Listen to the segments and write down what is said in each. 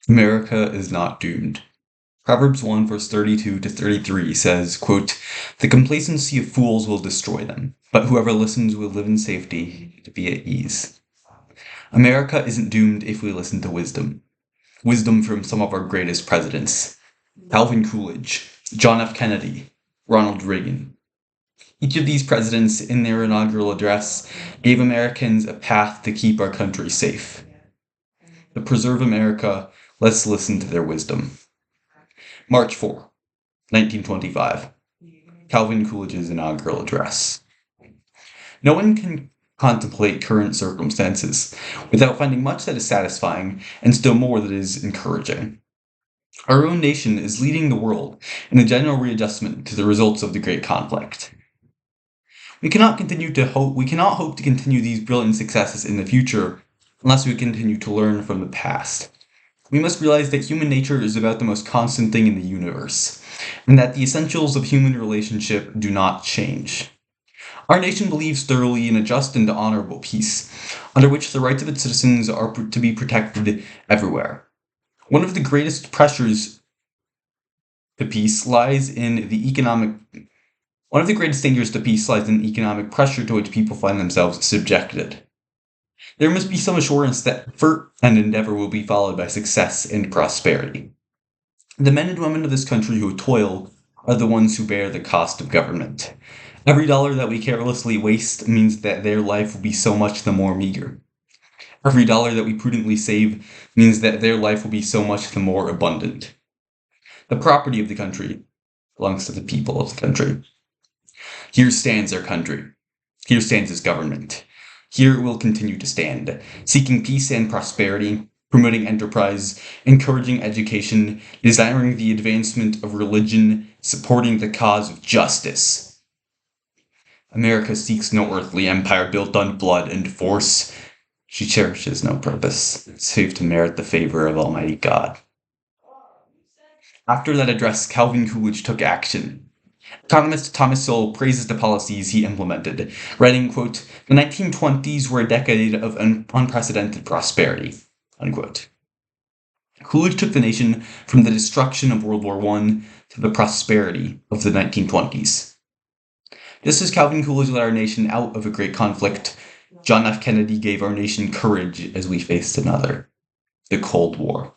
America is not doomed. Proverbs 1 verse 32 to 33 says, quote, "The complacency of fools will destroy them, but whoever listens will live in safety to be at ease." America isn't doomed if we listen to wisdom. Wisdom from some of our greatest presidents. Calvin Coolidge, John F. Kennedy, Ronald Reagan. Each of these presidents, in their inaugural address, gave Americans a path to keep our country safe. To preserve America, let's listen to their wisdom. March 4, 1925. Calvin Coolidge's inaugural address. No one can contemplate current circumstances without finding much that is satisfying and still more that is encouraging. Our own nation is leading the world in a general readjustment to the results of the great conflict. We cannot hope to continue these brilliant successes in the future unless we continue to learn from the past. We must realize that human nature is about the most constant thing in the universe, and that the essentials of human relationship do not change. Our nation believes thoroughly in a just and honorable peace, under which the rights of its citizens are to be protected everywhere. One of the greatest pressures to peace lies in the economic One of the greatest dangers to peace lies in the economic pressure to which people find themselves subjected. There must be some assurance that effort and endeavor will be followed by success and prosperity. The men and women of this country who toil are the ones who bear the cost of government. Every dollar that we carelessly waste means that their life will be so much the more meager. Every dollar that we prudently save means that their life will be so much the more abundant. The property of the country belongs to the people of the country. Here stands our country. Here stands its government. Here it will continue to stand, seeking peace and prosperity, promoting enterprise, encouraging education, desiring the advancement of religion, supporting the cause of justice. America seeks no earthly empire built on blood and force. She cherishes no purpose, save to merit the favor of Almighty God. After that address, Calvin Coolidge took action. Economist Thomas Sowell praises the policies he implemented, writing, quote, "The 1920s were a decade of unprecedented prosperity," unquote. Coolidge took the nation from the destruction of World War I to the prosperity of the 1920s. Just as Calvin Coolidge led our nation out of a great conflict, John F. Kennedy gave our nation courage as we faced another, the Cold War.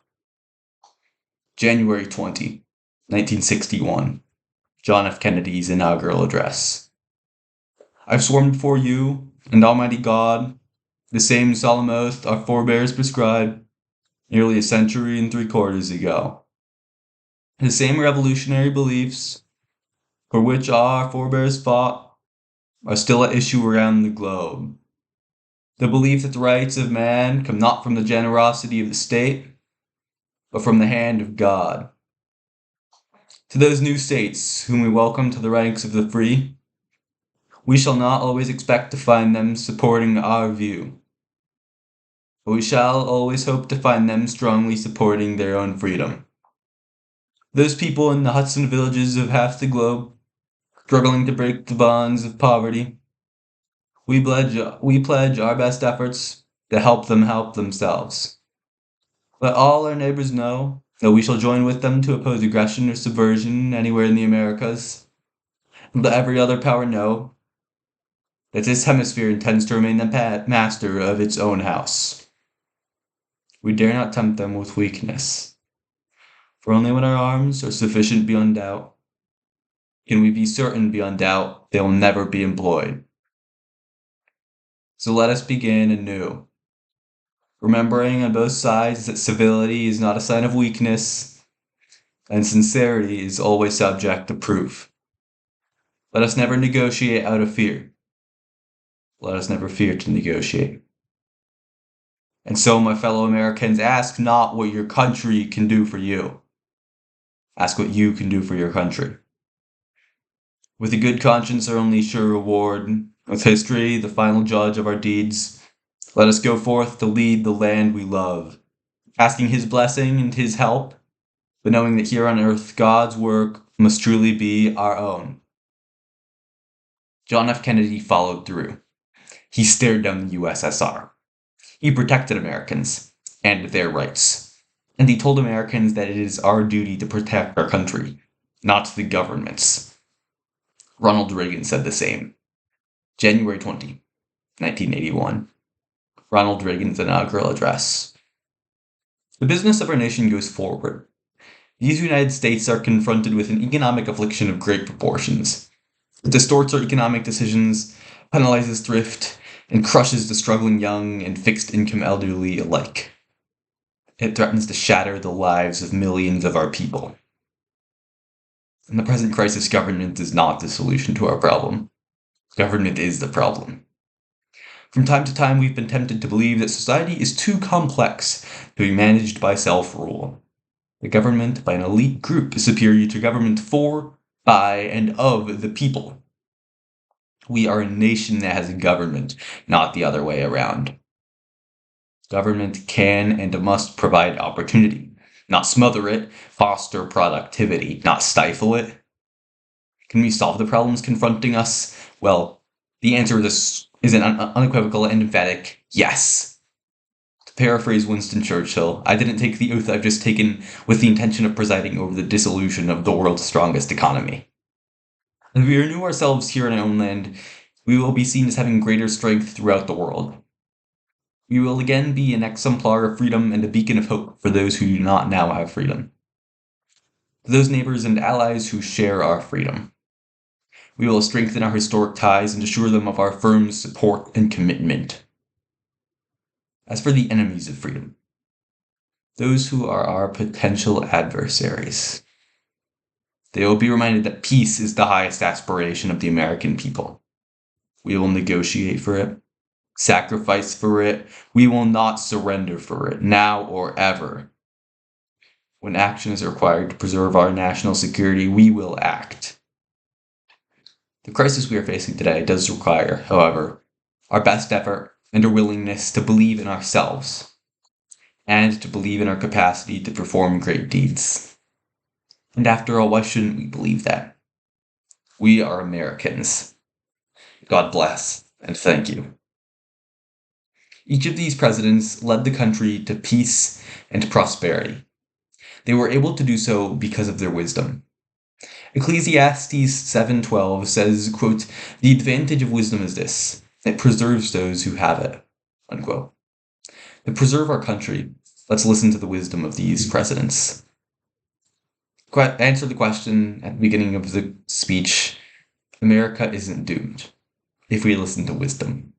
January 20, 1961. John F. Kennedy's inaugural address. "I've sworn before you and Almighty God the same solemn oath our forebears prescribed nearly a century and 3/4 ago. The same revolutionary beliefs for which our forebears fought are still at issue around the globe. The belief that the rights of man come not from the generosity of the state, but from the hand of God. To those new states whom we welcome to the ranks of the free, we shall not always expect to find them supporting our view, but we shall always hope to find them strongly supporting their own freedom. Those people in the Hudson villages of half the globe, struggling to break the bonds of poverty, we pledge our best efforts to help them help themselves. Let all our neighbors know that we shall join with them to oppose aggression or subversion anywhere in the Americas. And let every other power know that this hemisphere intends to remain the master of its own house. We dare not tempt them with weakness, for only when our arms are sufficient beyond doubt can we be certain beyond doubt they will never be employed. So let us begin anew, remembering on both sides that civility is not a sign of weakness, and sincerity is always subject to proof. Let us never negotiate out of fear. Let us never fear to negotiate. And so, my fellow Americans, ask not what your country can do for you. Ask what you can do for your country. With a good conscience our only sure reward, with history the final judge of our deeds, let us go forth to lead the land we love, asking his blessing and his help, but knowing that here on earth God's work must truly be our own. John F. Kennedy followed through. He stared down the USSR. He protected Americans and their rights. And he told Americans that it is our duty to protect our country, not the government's. Ronald Reagan said the same. January 20, 1981. Ronald Reagan's inaugural address. The business of our nation goes forward. These United States are confronted with an economic affliction of great proportions. It distorts our economic decisions, penalizes thrift, and crushes the struggling young and fixed-income elderly alike. It threatens to shatter the lives of millions of our people. In the present crisis, government is not the solution to our problem. Government is the problem. From time to time, we've been tempted to believe that society is too complex to be managed by self-rule. The government by an elite group is superior to government for, by, and of the people. We are a nation that has a government, not the other way around. Government can and must provide opportunity, not smother it, foster productivity, not stifle it. Can we solve the problems confronting us? Well, the answer is an unequivocal and emphatic yes. To paraphrase Winston Churchill, I didn't take the oath I've just taken with the intention of presiding over the dissolution of the world's strongest economy. As we renew ourselves here in our own land, we will be seen as having greater strength throughout the world. We will again be an exemplar of freedom and a beacon of hope for those who do not now have freedom. For those neighbors and allies who share our freedom. We will strengthen our historic ties and assure them of our firm support and commitment. As for the enemies of freedom, those who are our potential adversaries, they will be reminded that peace is the highest aspiration of the American people. We will negotiate for it, sacrifice for it. We will not surrender for it, now or ever. When action is required to preserve our national security, we will act. The crisis we are facing today does require, however, our best effort and our willingness to believe in ourselves, and to believe in our capacity to perform great deeds. And after all, why shouldn't we believe that? We are Americans. God bless, and thank you. Each of these presidents led the country to peace and prosperity. They were able to do so because of their wisdom. Ecclesiastes 7:12 says, quote, "The advantage of wisdom is this, it preserves those who have it," unquote. To preserve our country, let's listen to the wisdom of these presidents. Answer the question at the beginning of the speech, America isn't doomed if we listen to wisdom.